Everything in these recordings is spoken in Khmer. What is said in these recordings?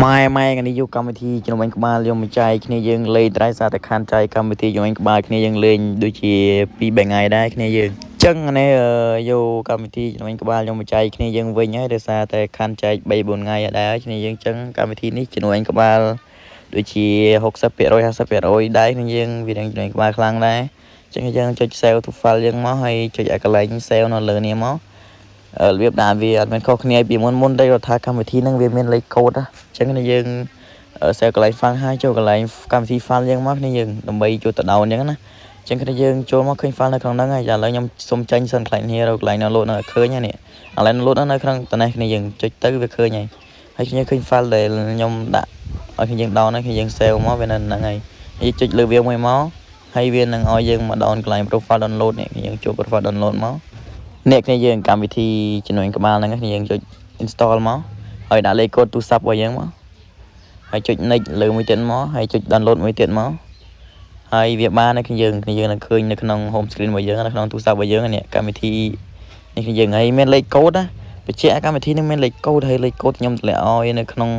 ម៉ែกันនេះយកកម្មវិធីជំនាញក្បាលយកមកចែកគ្នាយើងលេងត្រៃសារតែខានចែកកម្មវិធីជំនាញក្បាលគ្នាយើងលេងដូចជា2 3ថ្ងៃដែរគ្នាយើងចឹងនេះយកកម្មវិធីជំនាញក្បាលយកមកចែកគ្នាយើងវិញហើយដោយសារតែខានចែក3 4ថ្ងៃដែរគ្នាយើងចឹងកម្មវិធីនេះជំនាញក្បាលដូចជា 60% 50% ដែរគ្នាយើងវានឹងជំនាញក្បាលខ្លាំងដែរចឹងយើងចុច save to file យើងមកហើយចុចឲ្យកន្លែង save នៅលើនេះមករបៀបដាក់វាអត់មានខុសគ្នាពីមុនទេគាត់ថាកម្មវិធីហ្នឹងវាមានលេខកូដអញ្ចឹងយើង save កន្លែង file ហើយចូលកន្លែងកម្មវិធី file យើងមកគ្នាយើងដើម្បីចូលទៅ down អញ្ចឹងណាអញ្ចឹងគ្នាយើងចូលមកឃើញ file នៅក្នុងហ្នឹងហើយឥឡូវខ្ញុំសុំចាញ់សិនខ្លាញ់នេះរកកន្លែង download នៅឃើញហើយនេះឥឡូវ download នៅក្នុងតំណេះគ្នាយើងចុចទៅវាឃើញហើយគ្នាឃើញ file ដែលខ្ញុំដាក់ឲ្យគ្នាយើង down ហើយគ្នាយើង save មកវានៅហ្នឹងហើយចុចលើវាមួយមកហើយវានឹងឲ្យយើងមក down កន្លែង profile download នេះយើងចូល profile download មកអ្នកគ្នាយើងកម្មវិធីជំនាញក្បាលហ្នឹងគ្នាយើងចុច install មកហើយដាក់លេខកូដទូរស័ព្ទរបស់យើងមកហើយចុច next លើមួយទៀតមកហើយចុច download មួយទៀតមកហើយវាបានហើយគ្នាយើងនឹងឃើញនៅក្នុង home screen របស់យើងនៅក្នុងទូរស័ព្ទរបស់យើងនេះកម្មវិធីនេះគ្នាយើងហើយមានលេខកូដណាបញ្ជាក់កម្មវិធីនេះមានលេខកូដហើយលេខកូដខ្ញុំតម្លាក់ឲ្យនៅក្នុង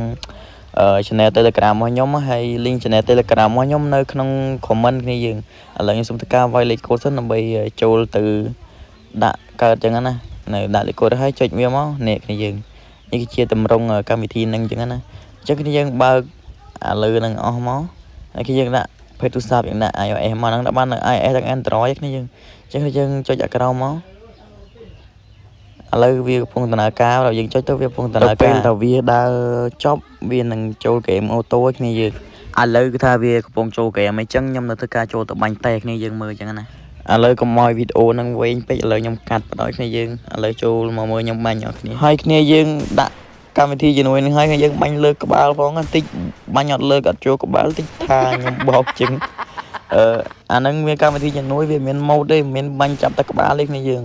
channel Telegram របស់ខ្ញុំហើយ link channel Telegram របស់ខ្ញុំនៅក្នុង comment គ្នាយើងឥឡូវខ្ញុំសុំធ្វើការវាយលេខកូដសិនដើម្បីចូលទៅដាក់កើតចឹងណានៅដាក់លេខកូដហើយចុចវាមកនេះគ្នាយើងនេះគឺជាតម្រង់កម្មវិធីហ្នឹងចឹងណាអញ្ចឹងគ្នាយើងបើកឥឡូវហ្នឹងអស់មកហើយគ្នាយើងដាក់ភេទទូរស័ព្ទយើងដាក់ iOS មកហ្នឹងដាក់បាននៅ iOS និង Android គ្នាយើងអញ្ចឹងយើងចុចអាក្រោមមកឥឡូវវាកំពុងដំណើរការដល់យើងចុចទៅវាកំពុងដំណើរការទៅវាដើរចប់វានឹងចូលហ្គេមអូតូគ្នាយើងឥឡូវគឺថាវាកំពុងចូលហ្គេមអញ្ចឹងខ្ញុំនៅធ្វើការចូលទៅបាញ់តែគ្នាយើងមើលអញ្ចឹងណាឥឡូវកុំឲ្យវីដេអូហ្នឹងវែងពេកឥឡូវខ្ញុំកាត់បដ ாய் គ្នាយើងឥឡូវចូលមកមើលខ្ញុំបាញ់អស់គ្នាហើយគ្នាយើងដាក់កម្មវិធីជំនួយនឹងហើយយើងបាញ់លើកក្បាលផងបន្តិចបាញ់អត់លើកអត់ចូលក្បាលតិចថាខ្ញុំបោកជឹងអាហ្នឹងមានកម្មវិធីជំនួយវាមានម៉ូដទេមិនមែនបាញ់ចាប់តែក្បាលទេគ្នាយើង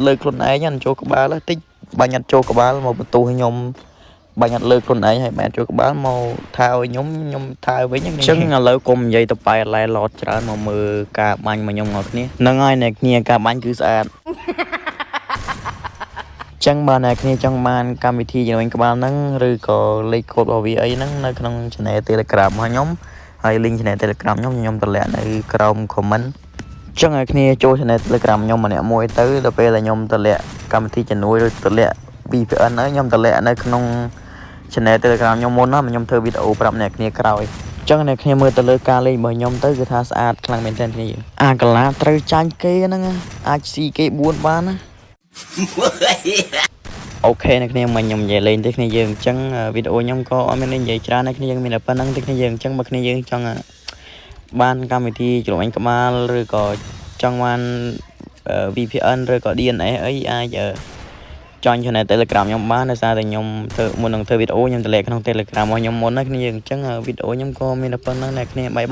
លើកខ្លួនឯងអត់ចូលក្បាលតិចបាញ់អត់ចូលក្បាលមកបន្ទោសខ្ញុំបាញ់អត់លើកខ្លួនឯងហើយមិនចូលក្បាលមកថាឲ្យខ្ញុំថាវិញអញ្ចឹងឥឡូវកុំនិយាយទៅប៉ែឡែឡតច្រើនមកមើលការបាញ់មកខ្ញុំអរគ្នាហ្នឹងហើយអ្នកគ្នាការបាញ់គឺស្អាតចឹងបើអ្នកគ្នាចង់បានកម្មវិធីជំនាញក្បាលហ្នឹងឬក៏លេខកូដរបស់វាអីហ្នឹងនៅក្នុង channel Telegram របស់ខ្ញុំហើយ link channel Telegram ខ្ញុំតម្លាក់នៅក្រោម comment ចឹងឲ្យគ្នាចូល channel Telegram ខ្ញុំម្នាក់មួយទៅដល់ពេលដែលខ្ញុំតម្លាក់កម្មវិធីជំនួយឬតម្លាក់ VPN ហើយខ្ញុំតម្លាក់នៅក្នុង channel Telegram ខ្ញុំមុនណាខ្ញុំធ្វើវីដេអូប្រាប់អ្នកគ្នាក្រោយចឹងអ្នកគ្នាមើលទៅលើការលេងរបស់ខ្ញុំទៅគឺថាស្អាតខ្លាំងមែនទែនគ្នាអាកាឡាត្រូវចាញ់គេហ្នឹងអាចស៊ីគេ4បានណាអូខេអ្នកគ្នាមកខ្ញុំនិយាយលេងទេគ្នាយើងអញ្ចឹងវីដេអូខ្ញុំក៏អត់មាននិយាយច្រើនដែរគ្នាយើងមានតែប៉ុណ្្នឹងទេគ្នាយើងអញ្ចឹងបើគ្នាយើងចង់បានកម្មវិធីជំនាញក្បាលឬក៏ចង់បាន VPN ឬក៏ DNA អីអាចចង់ channel Telegram ខ្ញុំបានដោយសារតែខ្ញុំធ្វើមុននឹងធ្វើវីដេអូខ្ញុំតម្លាក់ក្នុង Telegram របស់ខ្ញុំមុនណាគ្នាយើងអញ្ចឹងវីដេអូខ្ញុំក៏មានតែប៉ុណ្្នឹងដែរគ្នាបាយ